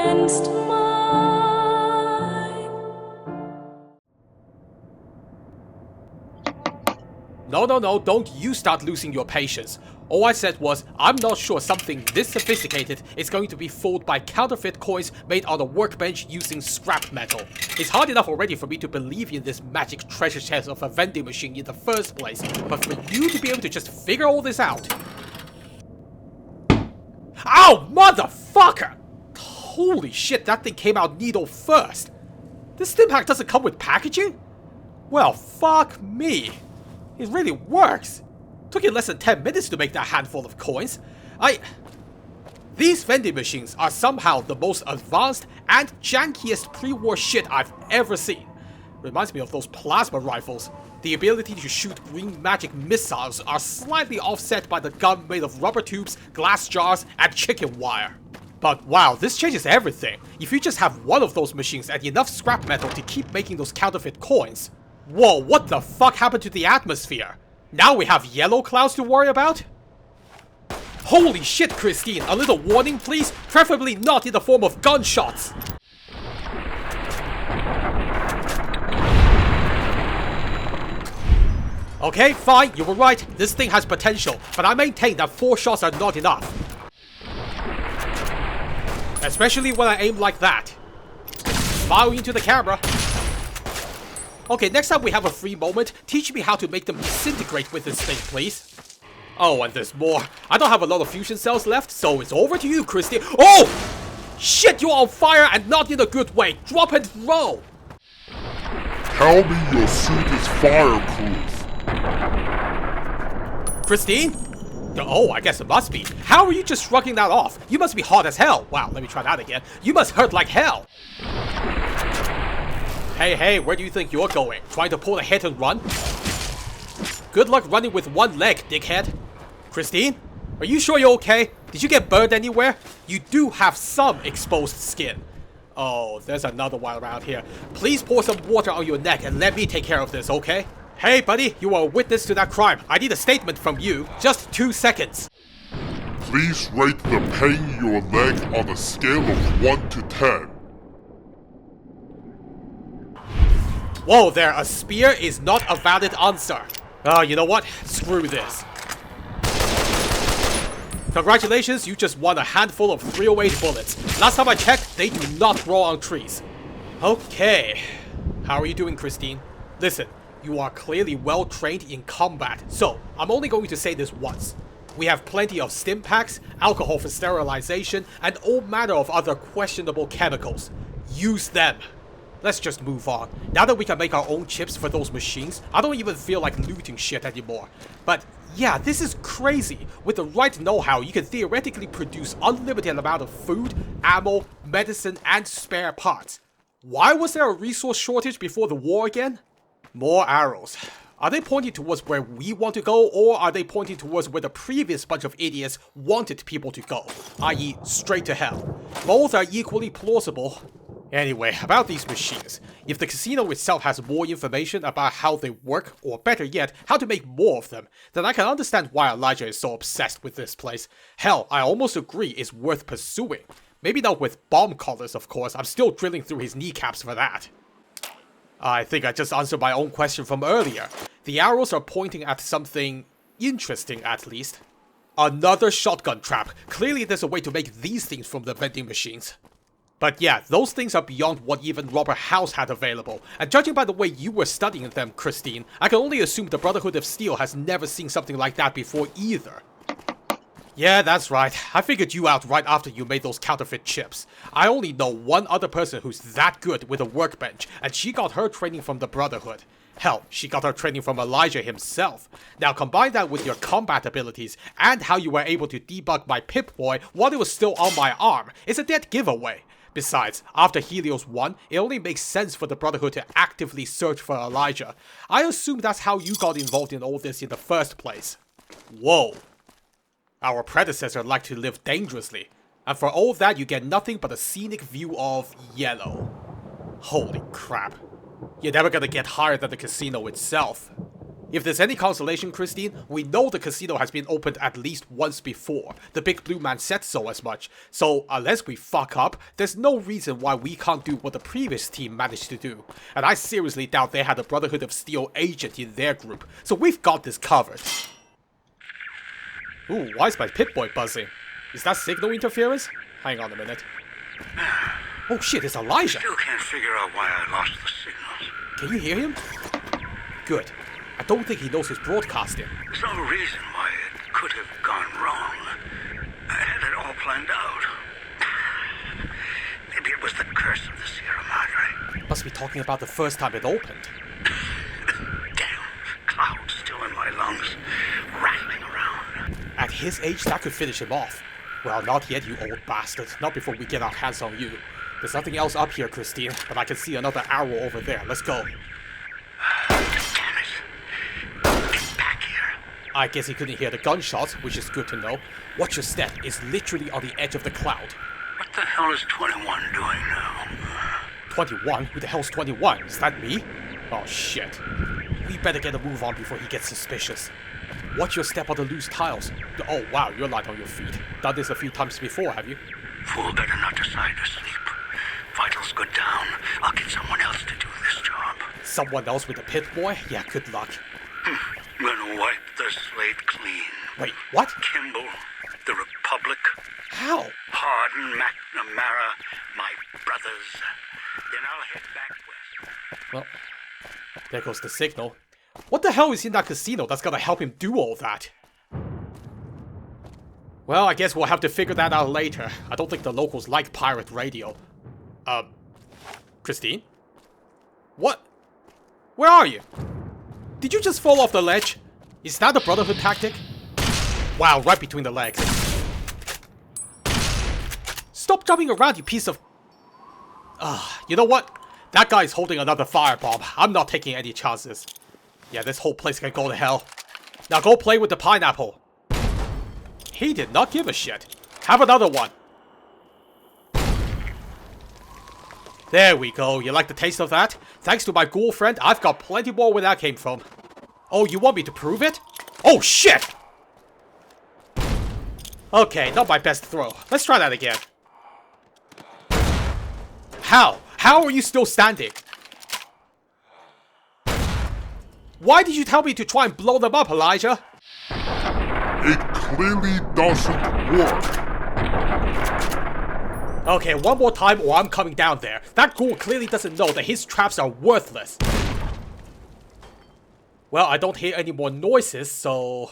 against mine. No, don't you start losing your patience. All I said was, I'm not sure something this sophisticated is going to be fooled by counterfeit coins made on a workbench using scrap metal. It's hard enough already for me to believe in this magic treasure chest of a vending machine in the first place, but for you to be able to just figure all this out... Ow, motherfucker! Holy shit, that thing came out needle first. This stim pack doesn't come with packaging? Well, fuck me. It really works. Took it less than 10 minutes to make that handful of coins. These vending machines are somehow the most advanced and jankiest pre-war shit I've ever seen. Reminds me of those plasma rifles. The ability to shoot green magic missiles are slightly offset by the gun made of rubber tubes, glass jars, and chicken wire. But wow, this changes everything. If you just have one of those machines and enough scrap metal to keep making those counterfeit coins. Whoa, what the fuck happened to the atmosphere? Now we have yellow clouds to worry about? Holy shit, Christine, a little warning please? Preferably not in the form of gunshots. Okay, fine, you were right, this thing has potential, but I maintain that 4 shots are not enough. Especially when I aim like that. Smile into the camera. Okay, next time we have a free moment, teach me how to make them disintegrate with this thing, please. Oh, and there's more. I don't have a lot of fusion cells left, so it's over to you, Christy. Oh! Shit, you're on fire and not in a good way. Drop and roll. Tell me your suit is fireproof. Christine? Oh, I guess it must be. How are you just shrugging that off? You must be hot as hell. Wow, let me try that again. You must hurt like hell. Hey, where do you think you're going? Trying to pull a hit and run? Good luck running with one leg, dickhead. Christine? Are you sure you're okay? Did you get burned anywhere? You do have some exposed skin. Oh, there's another one around here. Please pour some water on your neck and let me take care of this, okay? Hey, buddy, you are a witness to that crime. I need a statement from you. Just 2 seconds. Please rate the pain in your leg on a scale of 1 to 10. Whoa there, a spear is not a valid answer. Oh, you know what? Screw this. Congratulations, you just won a handful of 308 bullets. Last time I checked, they do not grow on trees. Okay. How are you doing, Christine? Listen, you are clearly well trained in combat, so I'm only going to say this once. We have plenty of stim packs, alcohol for sterilization, and all manner of other questionable chemicals. Use them. Let's just move on. Now that we can make our own chips for those machines, I don't even feel like looting shit anymore. But yeah, this is crazy. With the right know-how, you can theoretically produce unlimited amount of food, ammo, medicine, and spare parts. Why was there a resource shortage before the war again? More arrows. Are they pointing towards where we want to go, or are they pointing towards where the previous bunch of idiots wanted people to go, i.e. straight to hell? Both are equally plausible. Anyway, about these machines. If the casino itself has more information about how they work, or better yet, how to make more of them, then I can understand why Elijah is so obsessed with this place. Hell, I almost agree it's worth pursuing. Maybe not with bomb collars, of course. I'm still drilling through his kneecaps for that. I think I just answered my own question from earlier. The arrows are pointing at something interesting, at least. Another shotgun trap. Clearly there's a way to make these things from the vending machines. But yeah, those things are beyond what even Robert House had available, and judging by the way you were studying them, Christine, I can only assume the Brotherhood of Steel has never seen something like that before either. Yeah, that's right. I figured you out right after you made those counterfeit chips. I only know one other person who's that good with a workbench, and she got her training from the Brotherhood. Hell, she got her training from Elijah himself. Now combine that with your combat abilities, and how you were able to debug my Pip-Boy while it was still on my arm. It's a dead giveaway. Besides, after Helios won, it only makes sense for the Brotherhood to actively search for Elijah. I assume that's how you got involved in all this in the first place. Whoa. Our predecessor liked to live dangerously, and for all that you get nothing but a scenic view of yellow. Holy crap. You're never gonna get higher than the casino itself. If there's any consolation, Christine, we know the casino has been opened at least once before. The big blue man said so as much. So, unless we fuck up, there's no reason why we can't do what the previous team managed to do. And I seriously doubt they had a Brotherhood of Steel agent in their group. So we've got this covered. Ooh, why is my Pip-Boy buzzing? Is that signal interference? Hang on a minute. Oh shit, it's Elijah! Still can't figure out why I lost the signals. Can you hear him? Good. I don't think he knows he's broadcasting. There's no reason why it could have gone wrong. I had it all planned out. Maybe it was the curse of the Sierra Madre. Must be talking about the first time it opened. Damn, clouds still in my lungs, rattling around. At his age, that could finish him off. Well, not yet, you old bastard. Not before we get our hands on you. There's nothing else up here, Christine, but I can see another arrow over there. Let's go. I guess he couldn't hear the gunshots, which is good to know. Watch your step. It's literally on the edge of the cloud. What the hell is 21 doing now? 21? Who the hell's 21? Is that me? Oh shit. We better get a move on before he gets suspicious. Watch your step on the loose tiles. Oh wow, you're light on your feet. Done this a few times before, have you? Fool better not decide to sleep. Vitals go down. I'll get someone else to do this job. Someone else with a pit boy? Yeah, good luck. I'm gonna wipe the slate clean. Wait, what? Kimball, the Republic. How? Pardon McNamara, my brothers. Then I'll head back west. Well, there goes the signal. What the hell is in that casino that's gonna help him do all that? Well, I guess we'll have to figure that out later. I don't think the locals like pirate radio. Christine? What? Where are you? Did you just fall off the ledge? Is that a Brotherhood tactic? Wow, right between the legs. Stop jumping around, you piece of... you know what? That guy's holding another firebomb. I'm not taking any chances. Yeah, this whole place can go to hell. Now go play with the pineapple. He did not give a shit. Have another one. There we go. You like the taste of that? Thanks to my ghoul friend, I've got plenty more where that came from. Oh, you want me to prove it? Oh, shit! Okay, not my best throw. Let's try that again. How? How are you still standing? Why did you tell me to try and blow them up, Elijah? It clearly doesn't work. Okay, one more time or I'm coming down there. That ghoul clearly doesn't know that his traps are worthless. Well, I don't hear any more noises, so...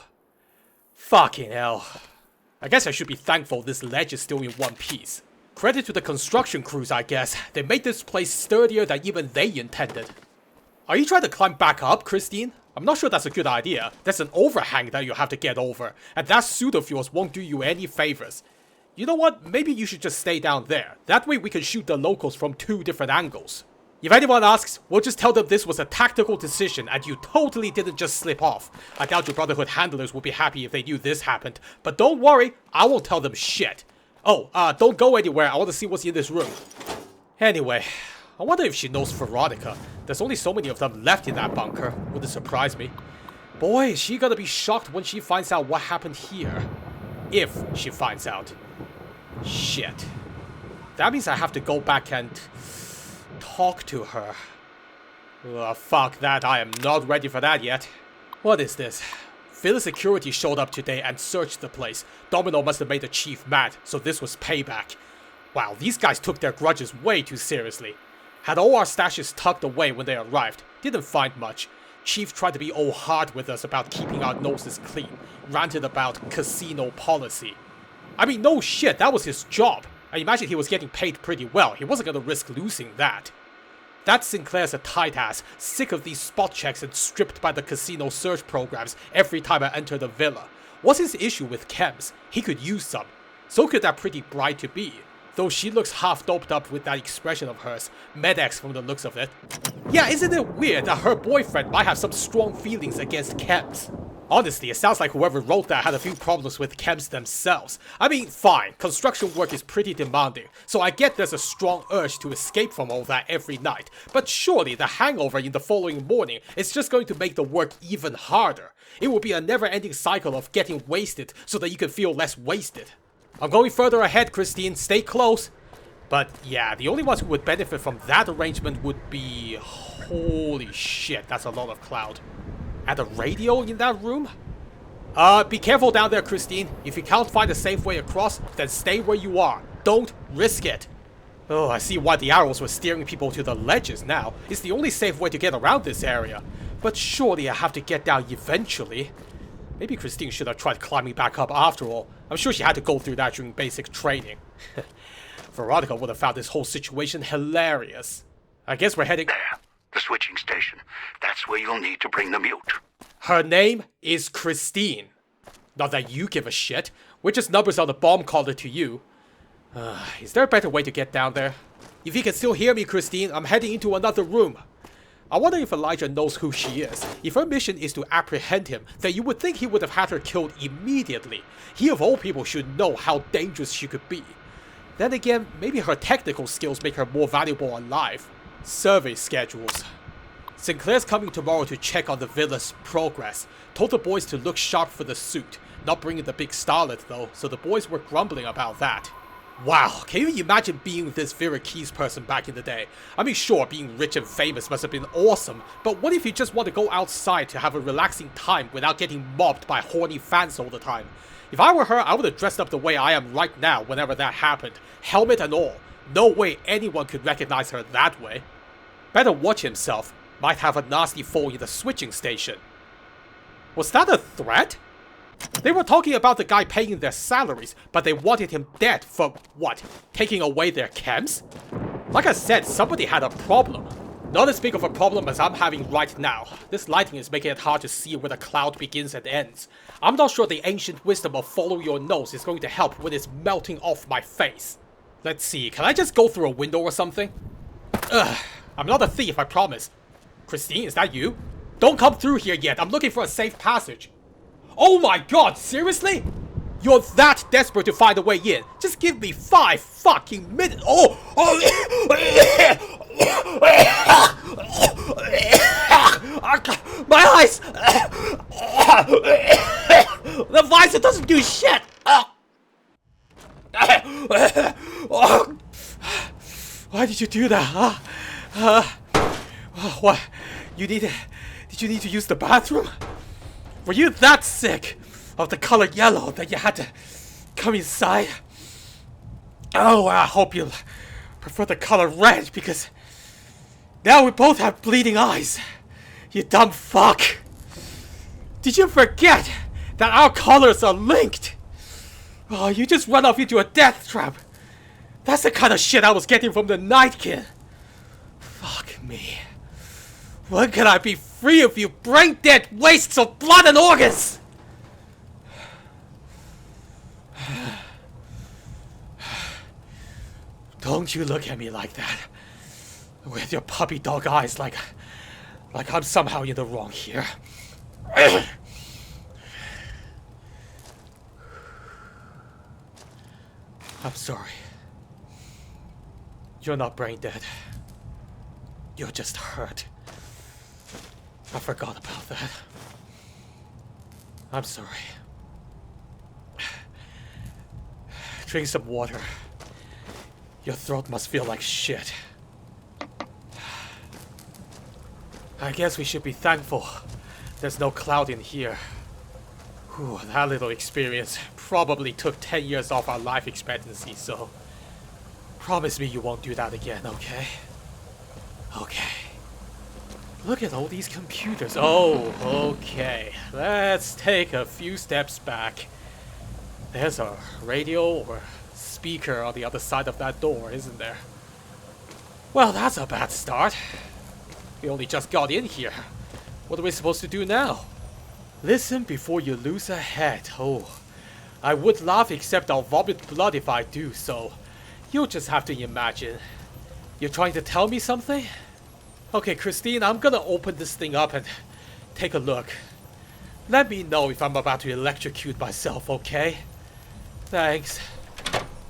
Fucking hell. I guess I should be thankful this ledge is still in one piece. Credit to the construction crews, I guess. They made this place sturdier than even they intended. Are you trying to climb back up, Christine? I'm not sure that's a good idea. There's an overhang that you have to get over, and that suit of yours won't do you any favors. You know what? Maybe you should just stay down there. That way we can shoot the locals from 2 different angles. If anyone asks, we'll just tell them this was a tactical decision and you totally didn't just slip off. I doubt your Brotherhood handlers will be happy if they knew this happened. But don't worry, I won't tell them shit. Oh, don't go anywhere. I want to see what's in this room. Anyway, I wonder if she knows Veronica. There's only so many of them left in that bunker. Wouldn't surprise me. Boy, is she gonna be shocked when she finds out what happened here. If she finds out. Shit. That means I have to go back and talk to her. Fuck that, I am not ready for that yet. What is this? Villa security showed up today and searched the place. Domino must have made the chief mad, so this was payback. Wow, these guys took their grudges way too seriously. Had all our stashes tucked away when they arrived. Didn't find much. Chief tried to be all hard with us about keeping our noses clean. Ranted about casino policy. I mean, no shit, that was his job. I imagine he was getting paid pretty well. He wasn't gonna risk losing that. That Sinclair's a tight ass, sick of these spot checks and stripped by the casino search programs every time I enter the villa. What's his issue with chems? He could use some. So could that pretty bride-to-be. Though she looks half doped up with that expression of hers. Med-X from the looks of it. Yeah, isn't it weird that her boyfriend might have some strong feelings against chems? Honestly, it sounds like whoever wrote that had a few problems with chems themselves. I mean, fine, construction work is pretty demanding, so I get there's a strong urge to escape from all that every night, but surely the hangover in the following morning is just going to make the work even harder. It will be a never-ending cycle of getting wasted so that you can feel less wasted. I'm going further ahead, Christine, stay close. But yeah, the only ones who would benefit from that arrangement would be... Holy shit, that's a lot of cloud. And a radio in that room? Be careful down there, Christine. If you can't find a safe way across, then stay where you are. Don't risk it. Oh, I see why the arrows were steering people to the ledges now. It's the only safe way to get around this area. But surely I have to get down eventually. Maybe Christine should have tried climbing back up after all. I'm sure she had to go through that during basic training. Veronica would have found this whole situation hilarious. I guess we're heading... There, the switching station. That's where you'll need to bring the mute. Her name is Christine. Not that you give a shit. We're just numbers on the bomb caller to you. Is there a better way to get down there? If you can still hear me, Christine, I'm heading into another room. I wonder if Elijah knows who she is. If her mission is to apprehend him, then you would think he would have had her killed immediately. He of all people should know how dangerous she could be. Then again, maybe her technical skills make her more valuable alive. Survey schedules. Sinclair's coming tomorrow to check on the villa's progress. Told the boys to look sharp for the suit. Not bringing the big starlet though, so the boys were grumbling about that. Wow, can you imagine being this Vera Keys person back in the day? I mean sure, being rich and famous must have been awesome, but what if you just want to go outside to have a relaxing time without getting mobbed by horny fans all the time? If I were her, I would have dressed up the way I am right now whenever that happened. Helmet and all. No way anyone could recognize her that way. Better watch himself. Might have a nasty fall in the switching station. Was that a threat? They were talking about the guy paying their salaries, but they wanted him dead for, what, taking away their chems? Like I said, somebody had a problem. Not as big of a problem as I'm having right now. This lighting is making it hard to see where the cloud begins and ends. I'm not sure the ancient wisdom of follow your nose is going to help when it's melting off my face. Let's see, can I just go through a window or something? Ugh, I'm not a thief, I promise. Christine, is that you? Don't come through here yet, I'm looking for a safe passage. Oh my god, seriously? You're that desperate to find a way in. Just give me 5 fucking minutes. Oh! My eyes! The visor doesn't do shit! Why did you do that, huh? What? Did you need to use the bathroom? Were you that sick of the color yellow that you had to come inside? Oh, I hope you prefer the color red, because now we both have bleeding eyes. You dumb fuck. Did you forget that our colors are linked? Oh, you just run off into a death trap. That's the kind of shit I was getting from the Night Kid. Fuck me. When can I be free of you brain-dead wastes of blood and organs? Don't you look at me like that. With your puppy dog eyes like I'm somehow in the wrong here. I'm sorry. You're not brain dead. You're just hurt. I forgot about that. I'm sorry. Drink some water. Your throat must feel like shit. I guess we should be thankful there's no cloud in here. Whew, that little experience probably took 10 years off our life expectancy, so promise me you won't do that again, okay? Okay. Look at all these computers. Oh, okay. Let's take a few steps back. There's a radio or speaker on the other side of that door, isn't there? Well, that's a bad start. We only just got in here. What are we supposed to do now? Listen before you lose a head. Oh, I would laugh except I'll vomit blood if I do, so you'll just have to imagine. You're trying to tell me something? Okay, Christine, I'm gonna open this thing up and take a look. Let me know if I'm about to electrocute myself, okay? Thanks.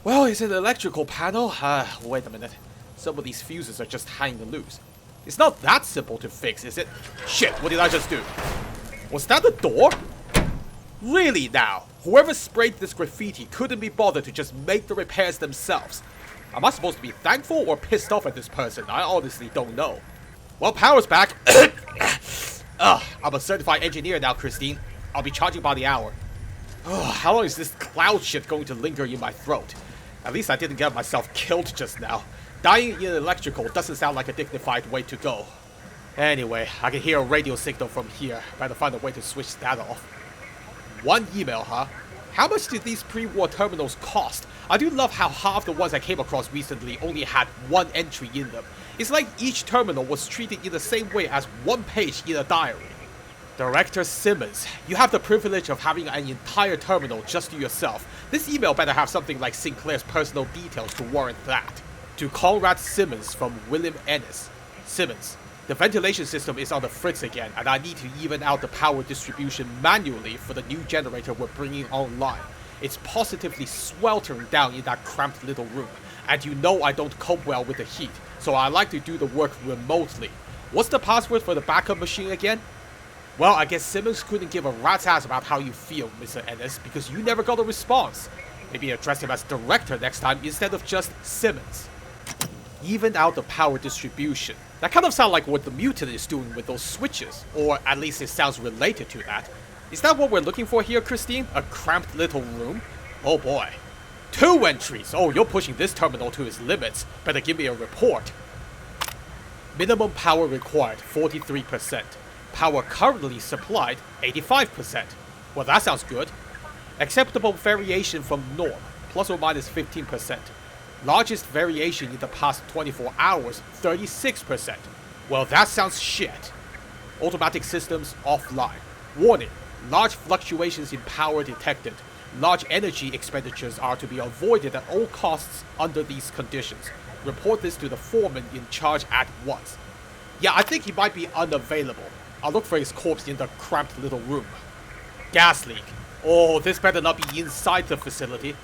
Well, it's an electrical panel. Wait a minute. Some of these fuses are just hanging loose. It's not that simple to fix, is it? Shit, what did I just do? Was that the door? Really now? Whoever sprayed this graffiti couldn't be bothered to just make the repairs themselves. Am I supposed to be thankful or pissed off at this person? I honestly don't know. Well, power's back. I'm a certified engineer now, Christine. I'll be charging by the hour. How long is this cloud shit going to linger in my throat? At least I didn't get myself killed just now. Dying in electrical doesn't sound like a dignified way to go. Anyway, I can hear a radio signal from here. Better find a way to switch that off. One email, huh? How much did these pre-war terminals cost? I do love how half the ones I came across recently only had one entry in them. It's like each terminal was treated in the same way as one page in a diary. Director Simmons, you have the privilege of having an entire terminal just to yourself. This email better have something like Sinclair's personal details to warrant that. To Conrad Simmons from William Ennis. Simmons, the ventilation system is on the fritz again, and I need to even out the power distribution manually for the new generator we're bringing online. It's positively sweltering down in that cramped little room, and you know I don't cope well with the heat, so I like to do the work remotely. What's the password for the backup machine again? Well, I guess Simmons couldn't give a rat's ass about how you feel, Mr. Ennis, because you never got a response. Maybe address him as director next time instead of just Simmons. Even out the power distribution. That kind of sounds like what the mutant is doing with those switches, or at least it sounds related to that. Is that what we're looking for here, Christine? A cramped little room? Oh boy. 2 entries! Oh, you're pushing this terminal to its limits. Better give me a report. Minimum power required, 43%. Power currently supplied, 85%. Well, that sounds good. Acceptable variation from norm, plus or minus 15%. Largest variation in the past 24 hours, 36%. Well, that sounds shit. Automatic systems offline. Warning, large fluctuations in power detected. Large energy expenditures are to be avoided at all costs under these conditions. Report this to the foreman in charge at once. Yeah, I think he might be unavailable. I'll look for his corpse in the cramped little room. Gas leak. Oh, this better not be inside the facility.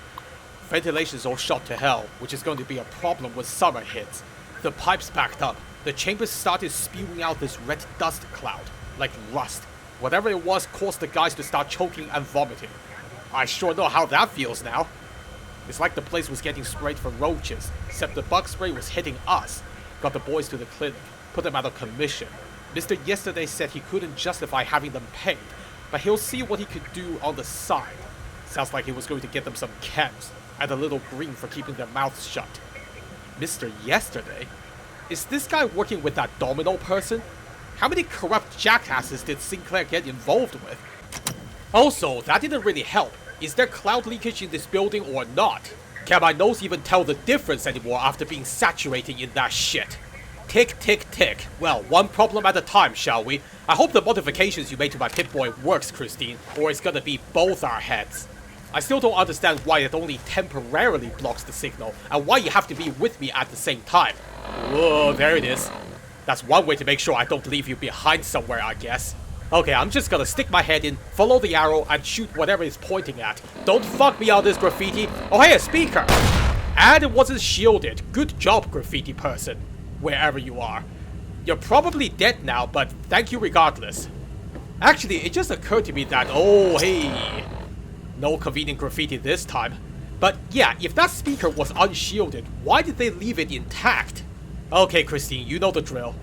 Ventilation's all shot to hell, which is going to be a problem when summer hits. The pipes backed up. The chambers started spewing out this red dust cloud, like rust. Whatever it was caused the guys to start choking and vomiting. I sure know how that feels now. It's like the place was getting sprayed for roaches, except the bug spray was hitting us. Got the boys to the clinic, put them out of commission. Mr. Yesterday said he couldn't justify having them paid, but he'll see what he could do on the side. Sounds like he was going to get them some chems, and a little green for keeping their mouths shut. Mr. Yesterday? Is this guy working with that domino person? How many corrupt jackasses did Sinclair get involved with? Also, that didn't really help. Is there cloud leakage in this building or not? Can my nose even tell the difference anymore after being saturated in that shit? Tick, tick, tick. Well, one problem at a time, shall we? I hope the modifications you made to my Pip-Boy works, Christine, or it's gonna be both our heads. I still don't understand why it only temporarily blocks the signal, and why you have to be with me at the same time. Whoa, there it is. That's one way to make sure I don't leave you behind somewhere, I guess. Okay, I'm just gonna stick my head in, follow the arrow, and shoot whatever it's pointing at. Don't fuck me on this graffiti. Oh hey, a speaker! And it wasn't shielded. Good job, graffiti person. Wherever you are. You're probably dead now, but thank you regardless. Actually, it just occurred to me that, oh hey, no convenient graffiti this time. But yeah, if that speaker was unshielded, why did they leave it intact? Okay, Christine, you know the drill.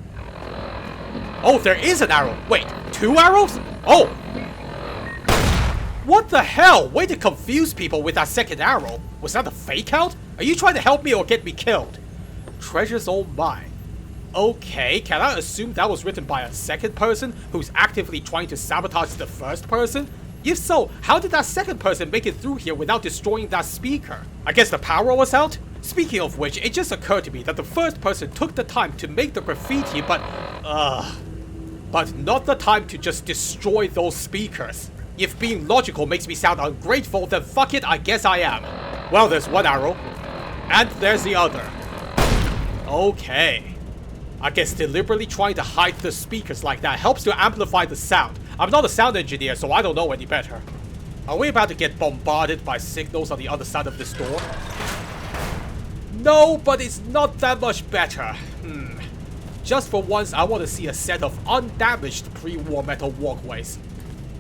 Oh, there is an arrow. Wait, 2 arrows? Oh! What the hell? Way to confuse people with that second arrow. Was that a fake out? Are you trying to help me or get me killed? Treasures all mine. Okay, can I assume that was written by a second person who's actively trying to sabotage the first person? If so, how did that second person make it through here without destroying that speaker? I guess the power was out? Speaking of which, it just occurred to me that the first person took the time to make the graffiti, but not the time to just destroy those speakers. If being logical makes me sound ungrateful, then fuck it, I guess I am. Well, there's one arrow. And there's the other. Okay. I guess deliberately trying to hide the speakers like that helps to amplify the sound. I'm not a sound engineer, so I don't know any better. Are we about to get bombarded by signals on the other side of this door? No, but it's not that much better. Just for once, I want to see a set of undamaged pre-war metal walkways.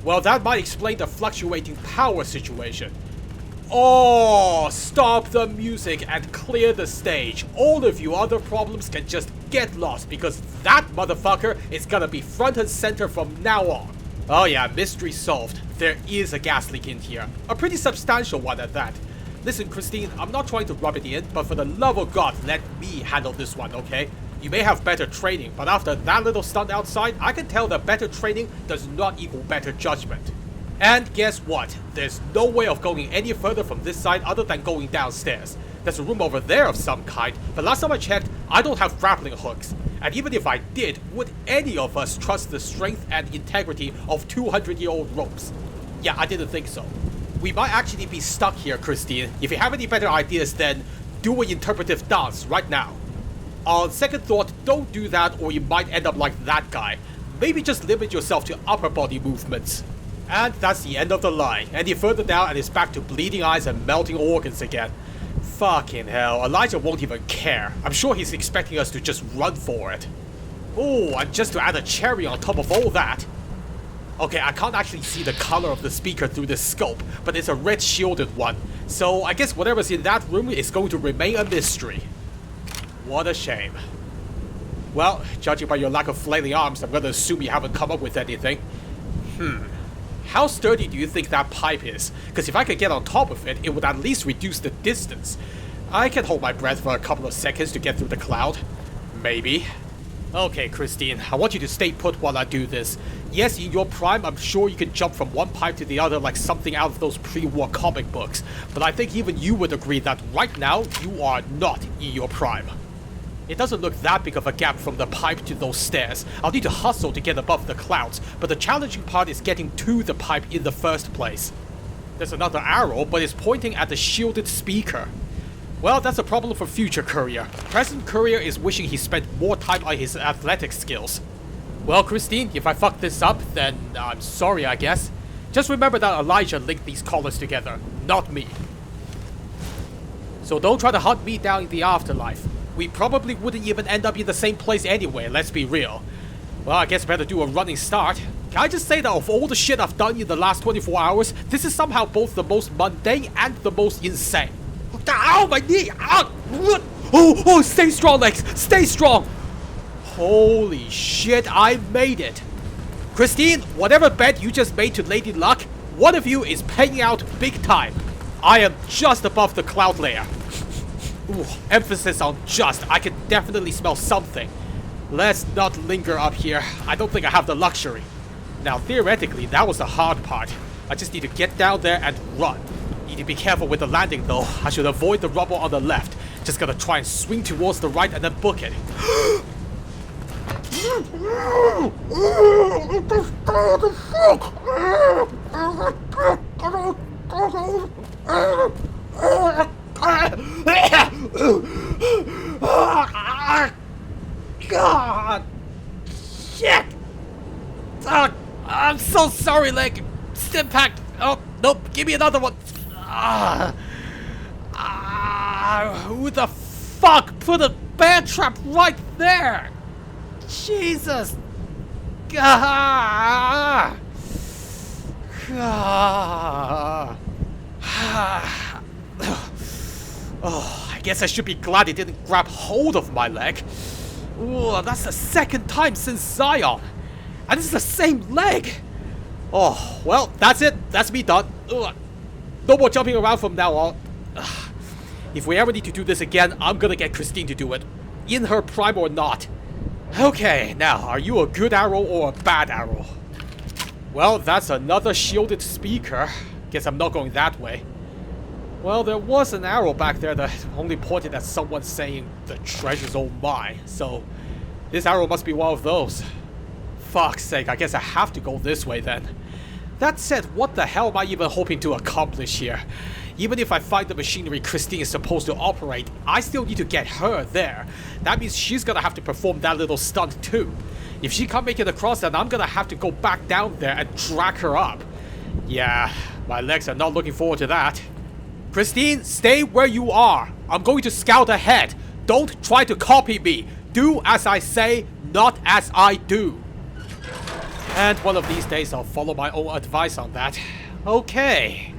Well, that might explain the fluctuating power situation. Oh, stop the music and clear the stage. All of you other problems can just get lost because that motherfucker is gonna be front and center from now on. Oh yeah, mystery solved. There is a gas leak in here. A pretty substantial one at that. Listen, Christine, I'm not trying to rub it in, but for the love of God, let me handle this one, okay? You may have better training, but after that little stunt outside, I can tell that better training does not equal better judgment. And guess what? There's no way of going any further from this side other than going downstairs. There's a room over there of some kind, but last time I checked, I don't have grappling hooks. And even if I did, would any of us trust the strength and integrity of 200-year-old ropes? Yeah, I didn't think so. We might actually be stuck here, Christine. If you have any better ideas, then do an interpretive dance right now. On second thought, don't do that or you might end up like that guy. Maybe just limit yourself to upper body movements. And that's the end of the line. Any further down and it's back to bleeding eyes and melting organs again. Fucking hell, Elijah won't even care. I'm sure he's expecting us to just run for it. Oh, and just to add a cherry on top of all that. Okay, I can't actually see the color of the speaker through the scope, but it's a red shielded one. So I guess whatever's in that room is going to remain a mystery. What a shame. Well, judging by your lack of flailing arms, I'm gonna assume you haven't come up with anything. How sturdy do you think that pipe is? Because if I could get on top of it, it would at least reduce the distance. I can hold my breath for a couple of seconds to get through the cloud. Maybe. Okay, Christine, I want you to stay put while I do this. Yes, in your prime, I'm sure you can jump from one pipe to the other like something out of those pre-war comic books. But I think even you would agree that right now, you are not in your prime. It doesn't look that big of a gap from the pipe to those stairs. I'll need to hustle to get above the clouds, but the challenging part is getting to the pipe in the first place. There's another arrow, but it's pointing at the shielded speaker. Well, that's a problem for future Courier. Present Courier is wishing he spent more time on his athletic skills. Well, Christine, if I fuck this up, then I'm sorry, I guess. Just remember that Elijah linked these collars together, not me. So don't try to hunt me down in the afterlife. We probably wouldn't even end up in the same place anyway, let's be real. Well, I guess better do a running start. Can I just say that of all the shit I've done in the last 24 hours, this is somehow both the most mundane and the most insane. Ow, my knee! Ow! Oh, stay strong, legs! Stay strong! Holy shit, I made it! Christine, whatever bet you just made to Lady Luck, one of you is paying out big time. I am just above the cloud layer. Ooh, emphasis on just. I can definitely smell something. Let's not linger up here. I don't think I have the luxury. Now, theoretically, that was the hard part. I just need to get down there and run. Need to be careful with the landing, though. I should avoid the rubble on the left. Just gotta try and swing towards the right and then book it. God! Shit! I'm so sorry, leg. Stimpact. Oh, nope. Give me another one. Who the fuck put a bear trap right there? Jesus. God. Oh, I guess I should be glad it didn't grab hold of my leg. Ooh, that's the second time since Zion. And it's the same leg. Oh, well, that's it. That's me done. Ugh. No more jumping around from now on. Ugh. If we ever need to do this again, I'm gonna get Christine to do it. In her prime or not. Okay, now, are you a good arrow or a bad arrow? Well, that's another shielded speaker. Guess I'm not going that way. Well, there was an arrow back there that only pointed at someone saying, "The treasure's all mine," so this arrow must be one of those. Fuck's sake, I guess I have to go this way then. That said, what the hell am I even hoping to accomplish here? Even if I find the machinery Christine is supposed to operate, I still need to get her there. That means she's gonna have to perform that little stunt too. If she can't make it across, then I'm gonna have to go back down there and drag her up. Yeah, my legs are not looking forward to that. Christine, stay where you are. I'm going to scout ahead. Don't try to copy me. Do as I say, not as I do. And one of these days I'll follow my own advice on that. Okay.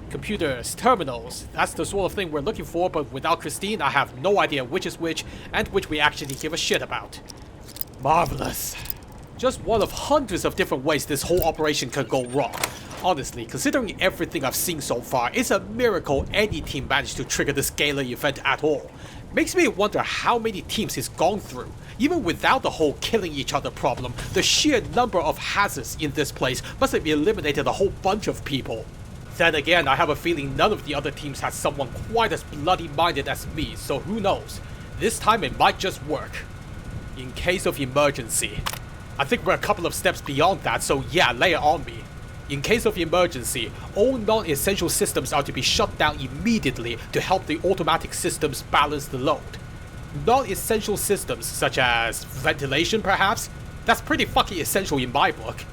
Computers, terminals, that's the sort of thing we're looking for, but without Christine, I have no idea which is which and which we actually give a shit about. Marvelous. Just one of hundreds of different ways this whole operation can go wrong. Honestly, considering everything I've seen so far, it's a miracle any team managed to trigger this gala event at all. Makes me wonder how many teams it's gone through. Even without the whole killing each other problem, the sheer number of hazards in this place must have eliminated a whole bunch of people. Then again, I have a feeling none of the other teams has someone quite as bloody-minded as me, so who knows? This time it might just work. In case of emergency. I think we're a couple of steps beyond that, so yeah, lay it on me. In case of emergency, all non-essential systems are to be shut down immediately to help the automatic systems balance the load. Non-essential systems such as ventilation perhaps? That's pretty fucking essential in my book.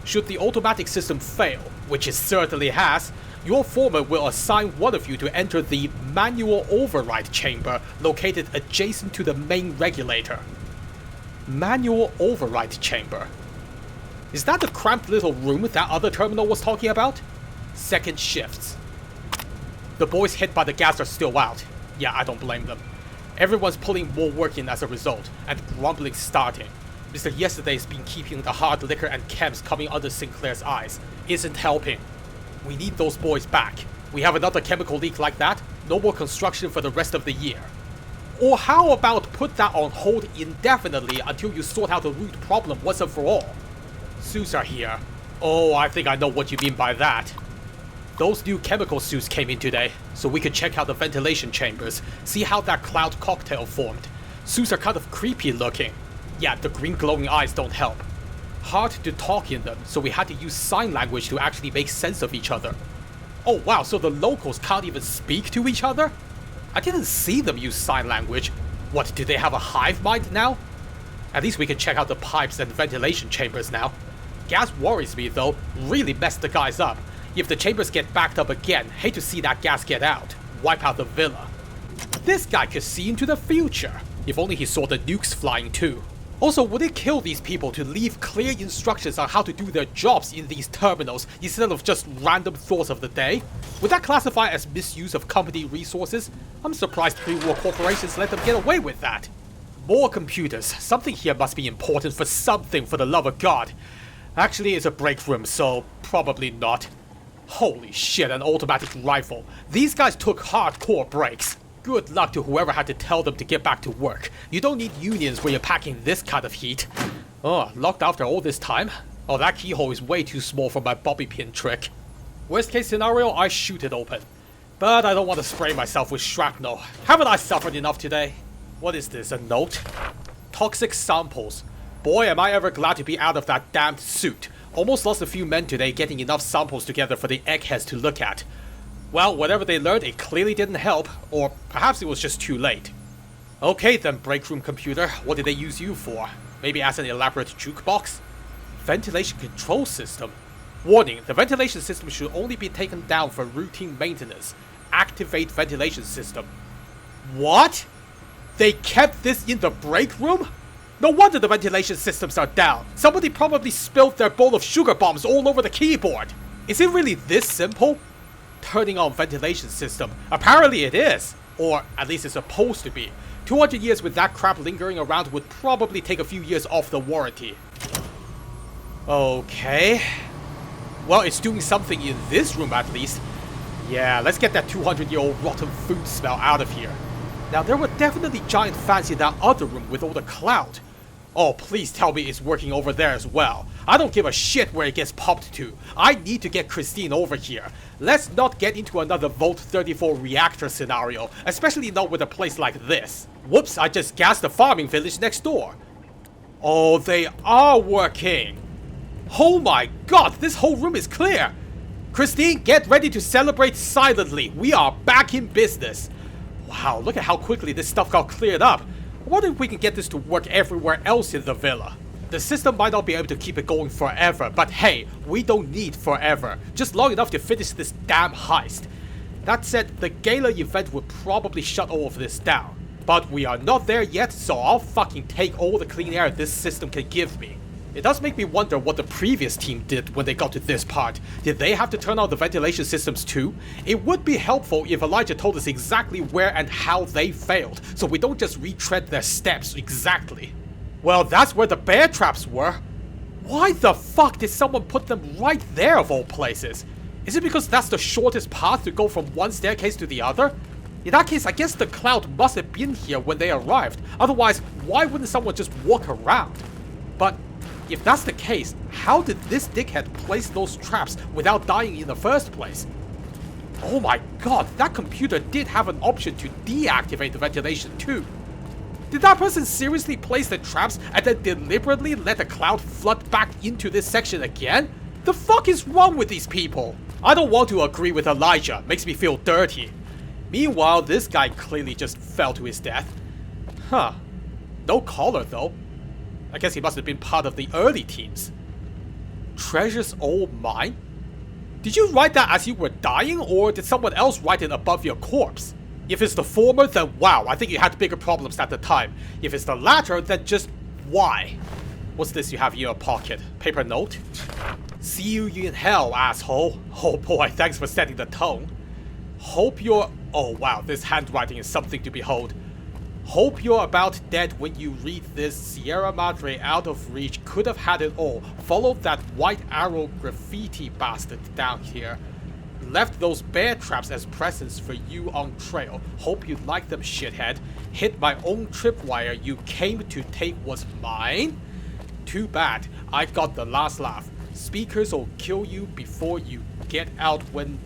Should the automatic system fail, which it certainly has, your foreman will assign one of you to enter the manual override chamber located adjacent to the main regulator. Manual override chamber. Is that the cramped little room that other terminal was talking about? Second shifts. The boys hit by the gas are still out. Yeah, I don't blame them. Everyone's pulling more work in as a result, and grumbling starting. Mr. Yesterday's been keeping the hard liquor and chems coming under Sinclair's eyes. Isn't helping. We need those boys back. We have another chemical leak like that, no more construction for the rest of the year. Or how about put that on hold indefinitely until you sort out the root problem once and for all? Suits are here. Oh, I think I know what you mean by that. Those new chemical suits came in today, so we could check out the ventilation chambers, see how that cloud cocktail formed. Suits are kind of creepy looking. Yeah, the green glowing eyes don't help. Hard to talk in them, so we had to use sign language to actually make sense of each other. Oh wow, so the locals can't even speak to each other? I didn't see them use sign language. What, do they have a hive mind now? At least we can check out the pipes and ventilation chambers now. Gas worries me though, really messed the guys up. If the chambers get backed up again, hate to see that gas get out. Wipe out the villa. This guy could see into the future. If only he saw the nukes flying too. Also, would it kill these people to leave clear instructions on how to do their jobs in these terminals instead of just random thoughts of the day? Would that classify as misuse of company resources? I'm surprised pre-war corporations let them get away with that. More computers. Something here must be important for something, for the love of God. Actually, it's a break room, so probably not. Holy shit, an automatic rifle. These guys took hardcore breaks. Good luck to whoever had to tell them to get back to work. You don't need unions when you're packing this kind of heat. Oh, locked after all this time? Oh, that keyhole is way too small for my bobby pin trick. Worst case scenario, I shoot it open. But I don't want to spray myself with shrapnel. Haven't I suffered enough today? What is this, a note? Toxic samples. Boy, am I ever glad to be out of that damned suit. Almost lost a few men today getting enough samples together for the eggheads to look at. Well, whatever they learned, it clearly didn't help, or perhaps it was just too late. Okay then, break room computer, what did they use you for? Maybe as an elaborate jukebox? Ventilation control system? Warning, the ventilation system should only be taken down for routine maintenance. Activate ventilation system. What? They kept this in the break room? No wonder the ventilation systems are down. Somebody probably spilled their bowl of sugar bombs all over the keyboard. Is it really this simple? Turning on ventilation system. Apparently it is. Or at least it's supposed to be. 200 years with that crap lingering around would probably take a few years off the warranty. Okay. Well, it's doing something in this room at least. Yeah, let's get that 200-year-old rotten food smell out of here. Now, there were definitely giant fans in that other room with all the cloud. Oh, please tell me it's working over there as well. I don't give a shit where it gets popped to. I need to get Christine over here. Let's not get into another Volt 34 reactor scenario, especially not with a place like this. Whoops, I just gassed the farming village next door. Oh, they are working. Oh my god, this whole room is clear. Christine, get ready to celebrate silently. We are back in business. Wow, look at how quickly this stuff got cleared up. I wonder if we can get this to work everywhere else in the villa. The system might not be able to keep it going forever, but hey, we don't need forever. Just long enough to finish this damn heist. That said, the gala event would probably shut all of this down. But we are not there yet, so I'll fucking take all the clean air this system can give me. It does make me wonder what the previous team did when they got to this part. Did they have to turn on the ventilation systems too? It would be helpful if Elijah told us exactly where and how they failed, so we don't just retread their steps exactly. Well, that's where the bear traps were. Why the fuck did someone put them right there of all places? Is it because that's the shortest path to go from one staircase to the other? In that case, I guess the cloud must have been here when they arrived. Otherwise, why wouldn't someone just walk around? But if that's the case, how did this dickhead place those traps without dying in the first place? Oh my god, that computer did have an option to deactivate the ventilation too. Did that person seriously place the traps and then deliberately let the cloud flood back into this section again? The fuck is wrong with these people? I don't want to agree with Elijah, makes me feel dirty. Meanwhile, this guy clearly just fell to his death. Huh. No collar though. I guess he must have been part of the early teams. Treasure's old mine? Did you write that as you were dying, or did someone else write it above your corpse? If it's the former, then wow, I think you had bigger problems at the time. If it's the latter, then just why? What's this you have in your pocket? Paper note? See you in hell, asshole. Oh boy, thanks for setting the tone. Hope you're... Oh wow, this handwriting is something to behold. Hope you're about dead when you read this. Sierra Madre out of reach could have had it all. Followed that white arrow graffiti bastard down here. Left those bear traps as presents for you on trail. Hope you like them, shithead. Hit my own tripwire you came to take was mine? Too bad, I got the last laugh. Speakers will kill you before you get out, when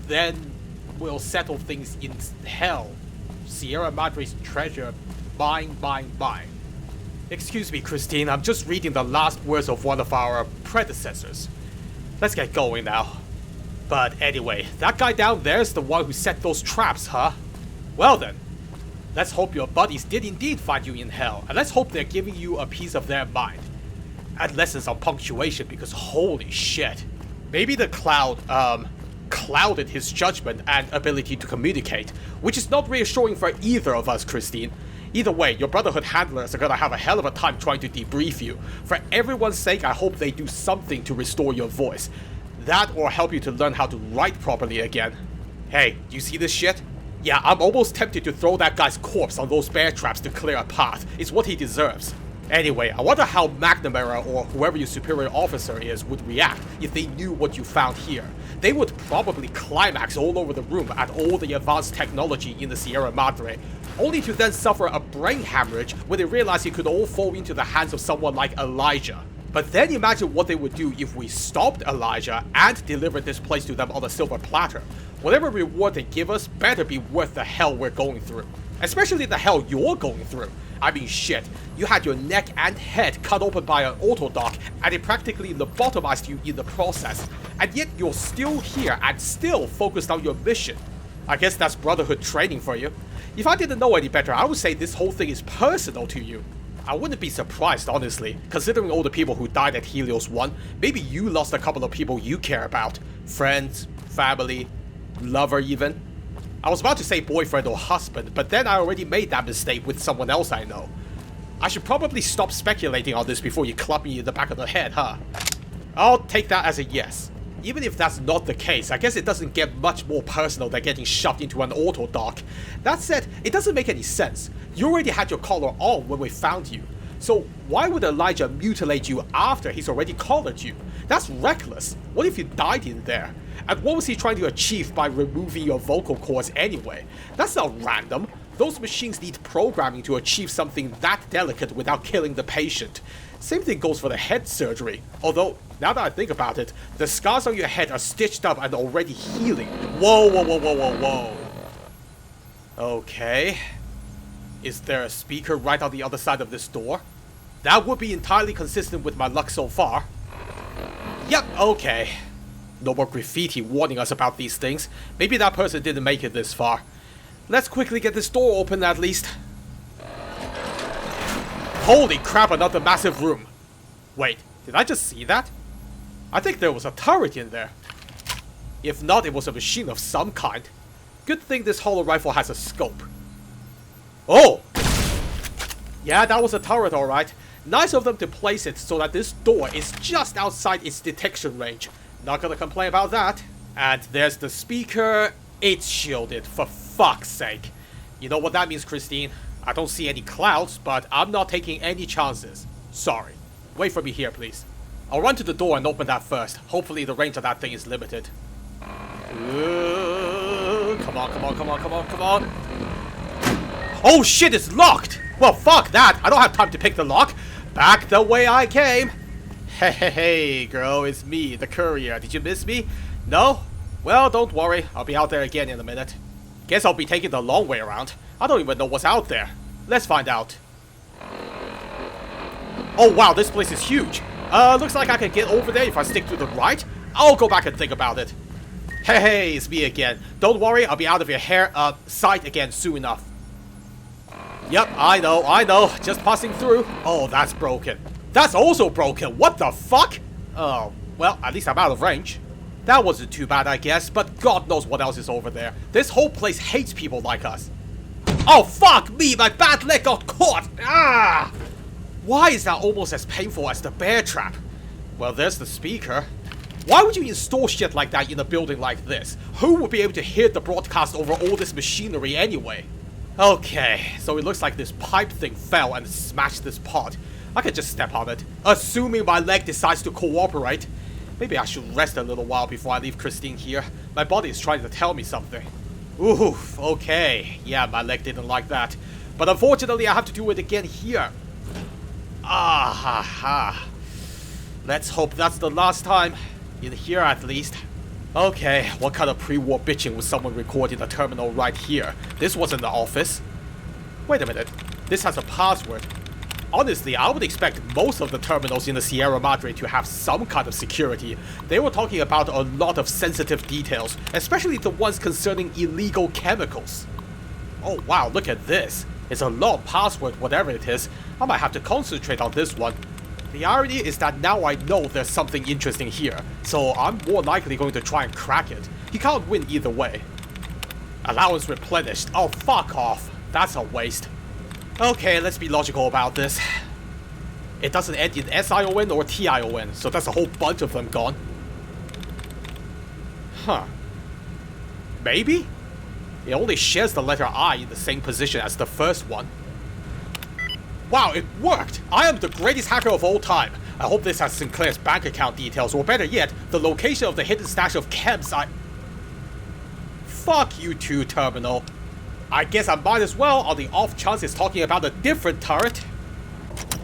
then we'll settle things in hell. Sierra Madre's treasure, mine. Excuse me, Christine, I'm just reading the last words of one of our predecessors. Let's get going now. But anyway, that guy down there's the one who set those traps, huh? Well then, let's hope your buddies did indeed find you in hell, and let's hope they're giving you a piece of their mind. Add lessons on punctuation, because holy shit. Maybe the cloud, clouded his judgment and ability to communicate, which is not reassuring for either of us, Christine. Either way, your Brotherhood handlers are gonna have a hell of a time trying to debrief you. For everyone's sake, I hope they do something to restore your voice. That or help you to learn how to write properly again. Hey, do you see this shit? Yeah, I'm almost tempted to throw that guy's corpse on those bear traps to clear a path. It's what he deserves. Anyway, I wonder how McNamara or whoever your superior officer is would react if they knew what you found here. They would probably climax all over the room at all the advanced technology in the Sierra Madre, only to then suffer a brain hemorrhage when they realize it could all fall into the hands of someone like Elijah. But then imagine what they would do if we stopped Elijah and delivered this place to them on a silver platter. Whatever reward they give us better be worth the hell we're going through. Especially the hell you're going through. I mean shit, you had your neck and head cut open by an autodoc and it practically lobotomized you in the process. And yet you're still here and still focused on your mission. I guess that's Brotherhood training for you. If I didn't know any better, I would say this whole thing is personal to you. I wouldn't be surprised, honestly, considering all the people who died at Helios 1. Maybe you lost a couple of people you care about. Friends, family, lover even. I was about to say boyfriend or husband, but then I already made that mistake with someone else I know. I should probably stop speculating on this before you club me in the back of the head, huh? I'll take that as a yes. Even if that's not the case, I guess it doesn't get much more personal than getting shoved into an autodoc. That said, it doesn't make any sense. You already had your collar on when we found you. So why would Elijah mutilate you after he's already collared you? That's reckless. What if you died in there? And what was he trying to achieve by removing your vocal cords anyway? That's not random. Those machines need programming to achieve something that delicate without killing the patient. Same thing goes for the head surgery. Although, now that I think about it, the scars on your head are stitched up and already healing. Whoa. Okay. Is there a speaker right on the other side of this door? That would be entirely consistent with my luck so far. Yep, okay. No more graffiti warning us about these things. Maybe that person didn't make it this far. Let's quickly get this door open at least. Holy crap, another massive room. Wait, did I just see that? I think there was a turret in there. If not, it was a machine of some kind. Good thing this hollow rifle has a scope. Oh! Yeah, that was a turret, alright. Nice of them to place it so that this door is just outside its detection range. Not gonna complain about that. And there's the speaker. It's shielded, for fuck's sake. You know what that means, Christine? I don't see any clouds, but I'm not taking any chances. Sorry. Wait for me here, please. I'll run to the door and open that first. Hopefully the range of that thing is limited. Come on, come on, come on, come on, come on. Oh shit, it's locked! Well, fuck that. I don't have time to pick the lock. Back the way I came. Hey, hey, hey, girl, it's me, the Courier. Did you miss me? No? Well, don't worry. I'll be out there again in a minute. Guess I'll be taking the long way around. I don't even know what's out there. Let's find out. Oh wow, this place is huge. Looks like I can get over there if I stick to the right. I'll go back and think about it. Hey, hey, it's me again. Don't worry, I'll be out of your sight again soon enough. Yep, I know. Just passing through. Oh, that's broken. That's also broken. What the fuck? Oh, well, at least I'm out of range. That wasn't too bad, I guess, but God knows what else is over there. This whole place hates people like us. Oh, fuck me, my bad leg got caught. Ah! Why is that almost as painful as the bear trap? Well, there's the speaker. Why would you install shit like that in a building like this? Who would be able to hear the broadcast over all this machinery anyway? Okay, so it looks like this pipe thing fell and smashed this pod. I could just step on it, assuming my leg decides to cooperate. Maybe I should rest a little while before I leave Christine here. My body is trying to tell me something. Oof, okay. Yeah, my leg didn't like that. But unfortunately, I have to do it again here. Ah ha ha. Let's hope that's the last time. In here at least. Okay, what kind of pre-war bitching would someone record in the terminal right here? This wasn't the office. Wait a minute. This has a password. Honestly, I would expect most of the terminals in the Sierra Madre to have some kind of security. They were talking about a lot of sensitive details, especially the ones concerning illegal chemicals. Oh wow, look at this. It's a long password, whatever it is. I might have to concentrate on this one. The irony is that now I know there's something interesting here, so I'm more likely going to try and crack it. He can't win either way. Allowance replenished. Oh, fuck off. That's a waste. Okay, let's be logical about this. It doesn't end in S-I-O-N or T-I-O-N, so that's a whole bunch of them gone. Huh. Maybe? It only shares the letter I in the same position as the first one. Wow, it worked! I am the greatest hacker of all time. I hope this has Sinclair's bank account details, or better yet, the location of the hidden stash of chems Fuck you two, terminal. I guess I might as well, on the off chance it's talking about a different turret.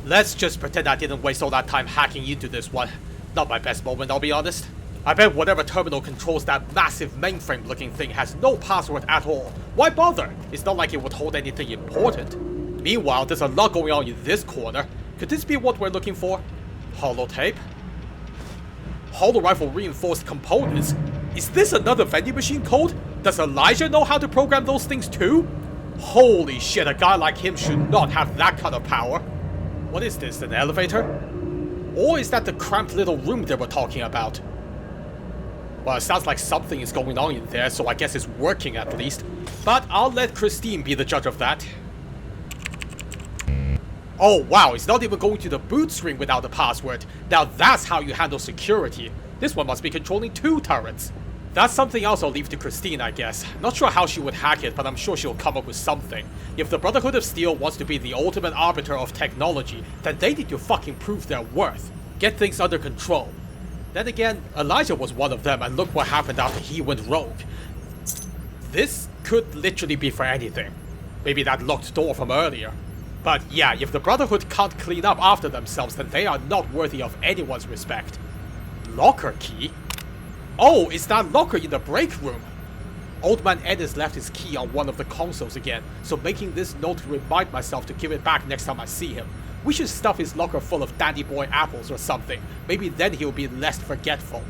Let's just pretend I didn't waste all that time hacking into this one. Not my best moment, I'll be honest. I bet whatever terminal controls that massive mainframe looking thing has no password at all. Why bother? It's not like it would hold anything important. Meanwhile, there's a lot going on in this corner. Could this be what we're looking for? Holotape? Hollow rifle reinforced components? Is this another vending machine code? Does Elijah know how to program those things too? Holy shit, a guy like him should not have that kind of power. What is this, an elevator? Or is that the cramped little room they were talking about? Well, it sounds like something is going on in there, so I guess it's working at least. But I'll let Christine be the judge of that. Oh wow, it's not even going to the boot screen without a password. Now that's how you handle security. This one must be controlling 2 turrets. That's something else I'll leave to Christine, I guess. Not sure how she would hack it, but I'm sure she'll come up with something. If the Brotherhood of Steel wants to be the ultimate arbiter of technology, then they need to fucking prove their worth. Get things under control. Then again, Elijah was one of them, and look what happened after he went rogue. This could literally be for anything. Maybe that locked door from earlier. But yeah, if the Brotherhood can't clean up after themselves, then they are not worthy of anyone's respect. Locker key? Oh, it's that locker in the break room. Old man Ennis left his key on one of the consoles again, so making this note to remind myself to give it back next time I see him. We should stuff his locker full of Dandy Boy apples or something. Maybe then he'll be less forgetful.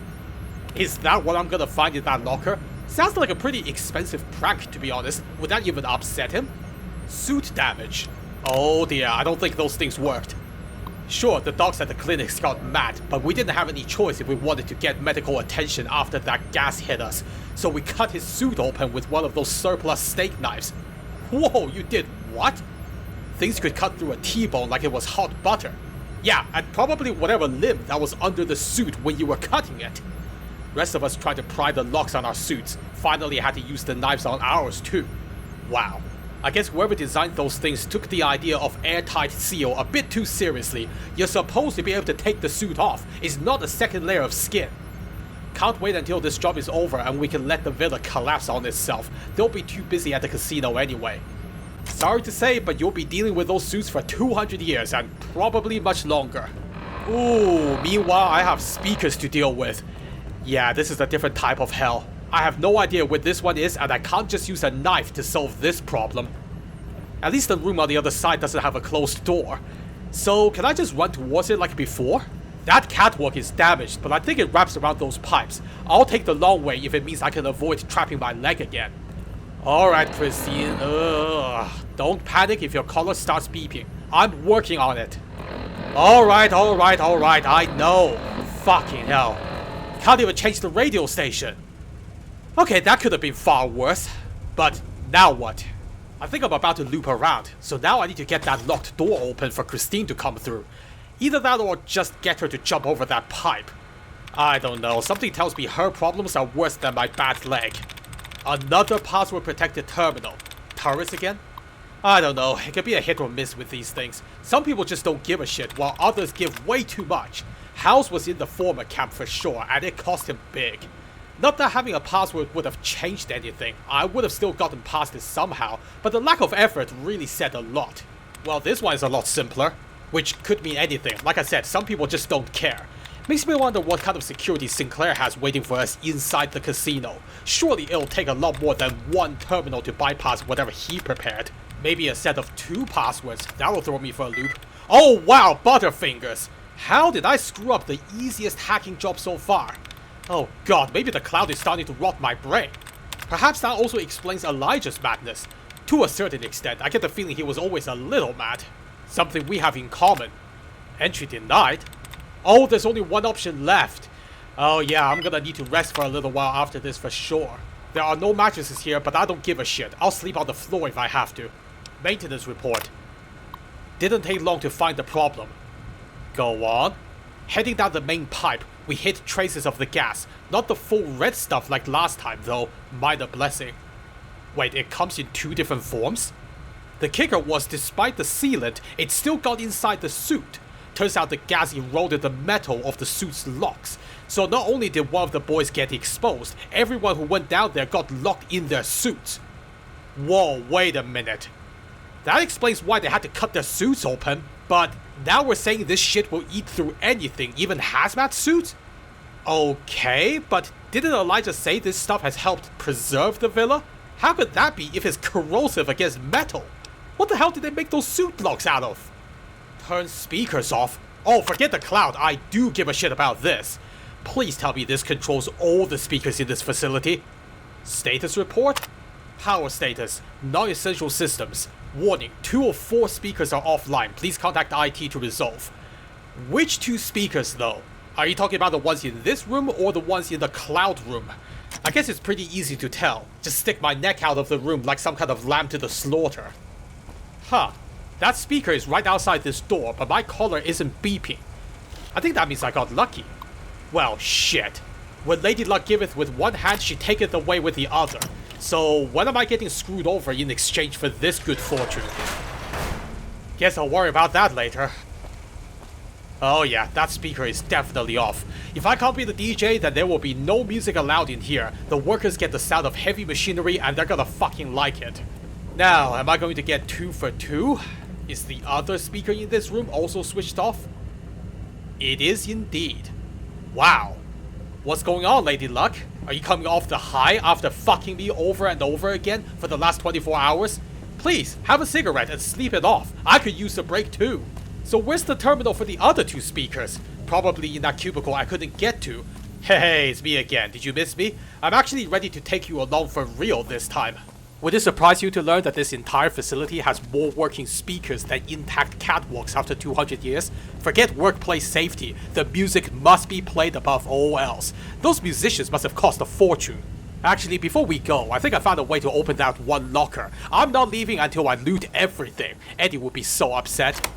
Is that what I'm gonna find in that locker? Sounds like a pretty expensive prank, to be honest. Would that even upset him? Suit damage. Oh dear, I don't think those things worked. Sure, the docs at the clinics got mad, but we didn't have any choice if we wanted to get medical attention after that gas hit us. So we cut his suit open with one of those surplus steak knives. Whoa, you did what? Things could cut through a T-bone like it was hot butter. Yeah, and probably whatever limb that was under the suit when you were cutting it. Rest of us tried to pry the locks on our suits. Finally had to use the knives on ours too. Wow. I guess whoever designed those things took the idea of airtight seal a bit too seriously. You're supposed to be able to take the suit off. It's not a second layer of skin. Can't wait until this job is over and we can let the villa collapse on itself. They'll be too busy at the casino anyway. Sorry to say, but you'll be dealing with those suits for 200 years and probably much longer. Ooh, meanwhile I have speakers to deal with. Yeah, this is a different type of hell. I have no idea what this one is and I can't just use a knife to solve this problem. At least the room on the other side doesn't have a closed door. So can I just run towards it like before? That catwalk is damaged, but I think it wraps around those pipes. I'll take the long way if it means I can avoid trapping my leg again. Alright, Christine. Don't panic if your collar starts beeping. I'm working on it. Alright, I know. Fucking hell. Can't even change the radio station. Okay, that could have been far worse. But now what? I think I'm about to loop around, so now I need to get that locked door open for Christine to come through. Either that or just get her to jump over that pipe. I don't know, something tells me her problems are worse than my bad leg. Another password-protected terminal. Turrets again? I don't know, it can be a hit or miss with these things. Some people just don't give a shit, while others give way too much. House was in the former camp for sure, and it cost him big. Not that having a password would have changed anything, I would have still gotten past it somehow, but the lack of effort really said a lot. Well, this one is a lot simpler, which could mean anything. Like I said, some people just don't care. Makes me wonder what kind of security Sinclair has waiting for us inside the casino. Surely it'll take a lot more than one terminal to bypass whatever he prepared. Maybe a set of 2 passwords, that'll throw me for a loop. Oh wow, Butterfingers! How did I screw up the easiest hacking job so far? Oh god, maybe the cloud is starting to rot my brain. Perhaps that also explains Elijah's madness. To a certain extent, I get the feeling he was always a little mad. Something we have in common. Entry denied? Oh, there's only one option left. Oh yeah, I'm gonna need to rest for a little while after this for sure. There are no mattresses here, but I don't give a shit. I'll sleep on the floor if I have to. Maintenance report. Didn't take long to find the problem. Go on. Heading down the main pipe, we hit traces of the gas. Not the full red stuff like last time though. Minor blessing. Wait, it comes in 2 different forms? The kicker was, despite the sealant, it still got inside the suit. Turns out the gas eroded the metal of the suit's locks. So not only did one of the boys get exposed, everyone who went down there got locked in their suits. Whoa, wait a minute. That explains why they had to cut their suits open, but now we're saying this shit will eat through anything, even hazmat suits? Okay, but didn't Elijah say this stuff has helped preserve the villa? How could that be if it's corrosive against metal? What the hell did they make those suit locks out of? Turn speakers off? Oh, forget the cloud, I do give a shit about this. Please tell me this controls all the speakers in this facility. Status report? Power status, non-essential systems. Warning, 2 or 4 speakers are offline. Please contact IT to resolve. Which 2 speakers though? Are you talking about the ones in this room or the ones in the cloud room? I guess it's pretty easy to tell. Just stick my neck out of the room like some kind of lamb to the slaughter. Huh. That speaker is right outside this door, but my collar isn't beeping. I think that means I got lucky. Well, shit. When Lady Luck giveth with one hand, she taketh away with the other. So, when am I getting screwed over in exchange for this good fortune? Guess I'll worry about that later. Oh yeah, that speaker is definitely off. If I can't be the DJ, then there will be no music allowed in here. The workers get the sound of heavy machinery and they're gonna fucking like it. Now, am I going to get 2 for 2? Is the other speaker in this room also switched off? It is indeed. Wow. What's going on, Lady Luck? Are you coming off the high after fucking me over and over again for the last 24 hours? Please, have a cigarette and sleep it off. I could use a break too. So where's the terminal for the other 2 speakers? Probably in that cubicle I couldn't get to. Hey, it's me again. Did you miss me? I'm actually ready to take you along for real this time. Would it surprise you to learn that this entire facility has more working speakers than intact catwalks after 200 years? Forget workplace safety, the music must be played above all else. Those musicians must have cost a fortune. Actually, before we go, I think I found a way to open that one locker. I'm not leaving until I loot everything. Eddie would be so upset.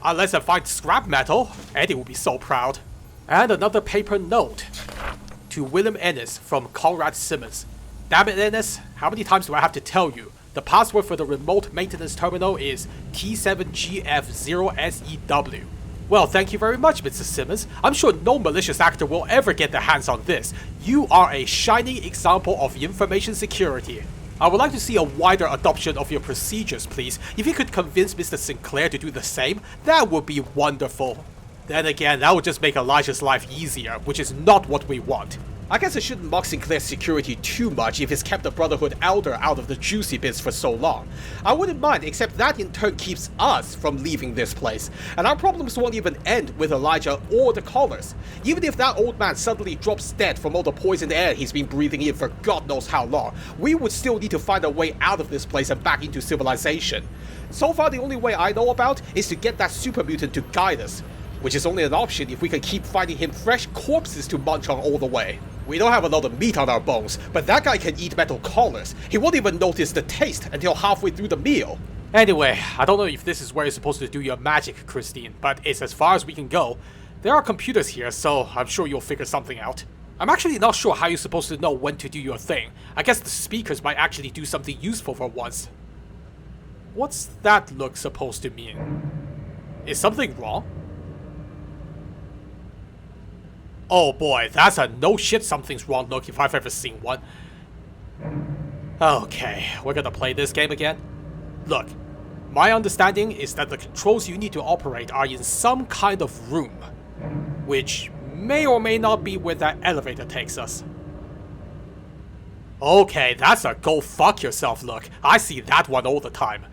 Unless I find scrap metal, Eddie would be so proud. And another paper note. To William Ennis from Conrad Simmons. Damn it, Ennis, how many times do I have to tell you? The password for the remote maintenance terminal is T7GF0SEW. Well, thank you very much, Mr. Simmons. I'm sure no malicious actor will ever get their hands on this. You are a shining example of information security. I would like to see a wider adoption of your procedures, please. If you could convince Mr. Sinclair to do the same, that would be wonderful. Then again, that would just make Elijah's life easier, which is not what we want. I guess I shouldn't mock Sinclair's security too much if he's kept the Brotherhood Elder out of the juicy bits for so long. I wouldn't mind, except that in turn keeps us from leaving this place. And our problems won't even end with Elijah or the callers. Even if that old man suddenly drops dead from all the poisoned air he's been breathing in for God knows how long, we would still need to find a way out of this place and back into civilization. So far, the only way I know about is to get that super mutant to guide us. Which is only an option if we can keep finding him fresh corpses to munch on all the way. We don't have a lot of meat on our bones, but that guy can eat metal collars. He won't even notice the taste until halfway through the meal. Anyway, I don't know if this is where you're supposed to do your magic, Christine, but it's as far as we can go. There are computers here, so I'm sure you'll figure something out. I'm actually not sure how you're supposed to know when to do your thing. I guess the speakers might actually do something useful for once. What's that look supposed to mean? Is something wrong? Oh boy, that's a no shit something's wrong look if I've ever seen one. Okay, we're gonna play this game again? Look, my understanding is that the controls you need to operate are in some kind of room, which may or may not be where that elevator takes us. Okay, that's a go fuck yourself look. I see that one all the time.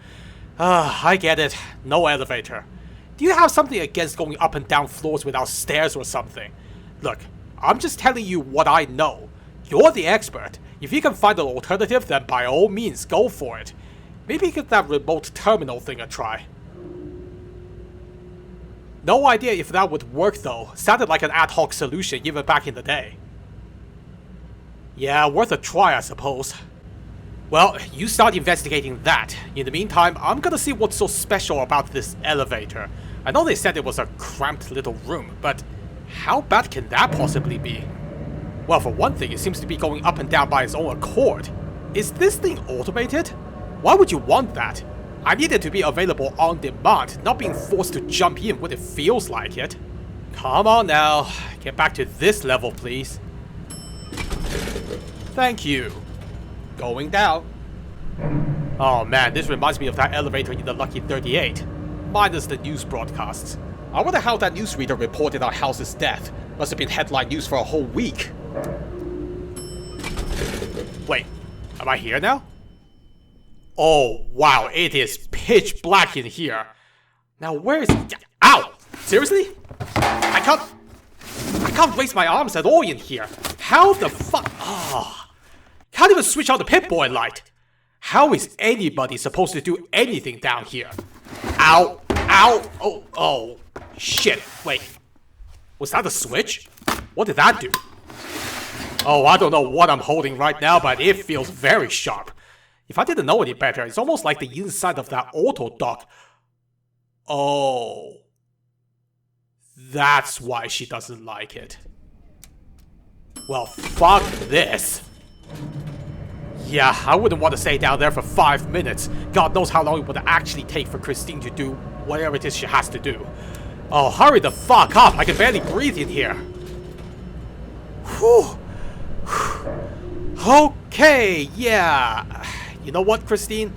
I get it. No elevator. Do you have something against going up and down floors without stairs or something? Look, I'm just telling you what I know. You're the expert. If you can find an alternative, then by all means, go for it. Maybe give that remote terminal thing a try. No idea if that would work though. Sounded like an ad hoc solution even back in the day. Yeah, worth a try, I suppose. Well, you start investigating that. In the meantime, I'm gonna see what's so special about this elevator. I know they said it was a cramped little room, but how bad can that possibly be? Well, for one thing, it seems to be going up and down by its own accord. Is this thing automated? Why would you want that? I need it to be available on demand, not being forced to jump in when it feels like it. Come on now, get back to this level, please. Thank you. Going down. Oh man, this reminds me of that elevator in the Lucky 38. Minus the news broadcasts. I wonder how that newsreader reported our house's death. Must have been headline news for a whole week. Wait, am I here now? Oh wow, it is pitch black in here. Now where is it? Ow! Seriously? I can't raise my arms at all in here. How the fuck? Can't even switch on the Pip-Boy light. How is anybody supposed to do anything down here? Ow! Ow! Oh, shit. Wait. Was that a switch? What did that do? Oh, I don't know what I'm holding right now, but it feels very sharp. If I didn't know any better, it's almost like the inside of that auto dock. Oh. That's why she doesn't like it. Well, fuck this. Yeah, I wouldn't want to stay down there for 5 minutes. God knows how long it would actually take for Christine to do whatever it is she has to do. Oh, hurry the fuck up! I can barely breathe in here. Whew. Okay, yeah. You know what, Christine?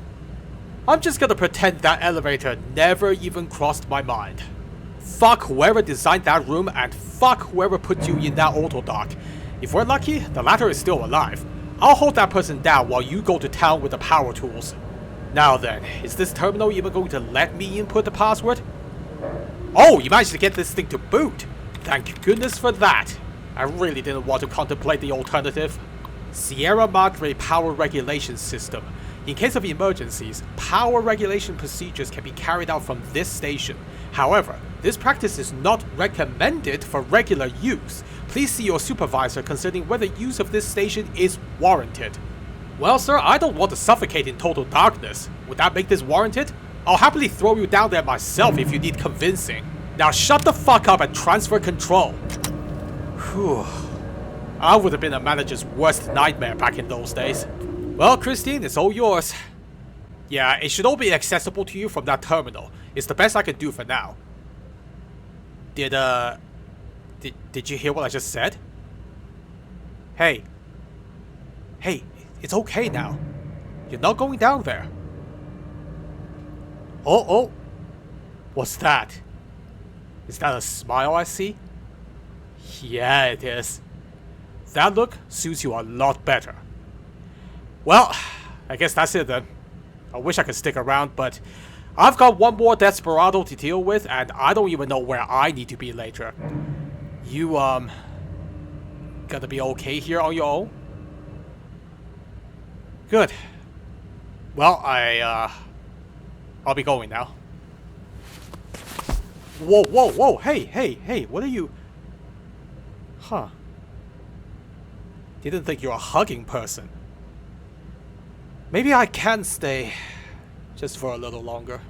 I'm just gonna pretend that elevator never even crossed my mind. Fuck whoever designed that room and fuck whoever put you in that auto dock. If we're lucky, the latter is still alive. I'll hold that person down while you go to town with the power tools. Now then, is this terminal even going to let me input the password? Oh, you managed to get this thing to boot. Thank goodness for that. I really didn't want to contemplate the alternative. Sierra Madre Power Regulation System. In case of emergencies, power regulation procedures can be carried out from this station. However, this practice is not recommended for regular use. Please see your supervisor concerning whether use of this station is warranted. Well, sir, I don't want to suffocate in total darkness. Would that make this warranted? I'll happily throw you down there myself if you need convincing. Now shut the fuck up and transfer control. Whew. I would have been a manager's worst nightmare back in those days. Well, Christine, it's all yours. Yeah, it should all be accessible to you from that terminal. It's the best I can do for now. Did you hear what I just said? Hey. Hey, it's okay now. You're not going down there. Oh. What's that? Is that a smile I see? Yeah, it is. That look suits you a lot better. Well, I guess that's it then. I wish I could stick around, but I've got one more desperado to deal with, and I don't even know where I need to be later. You, gonna be okay here on your own? Good. Well, I'll be going now. Whoa, hey, what are you... Huh. Didn't think you're a hugging person. Maybe I can stay just for a little longer.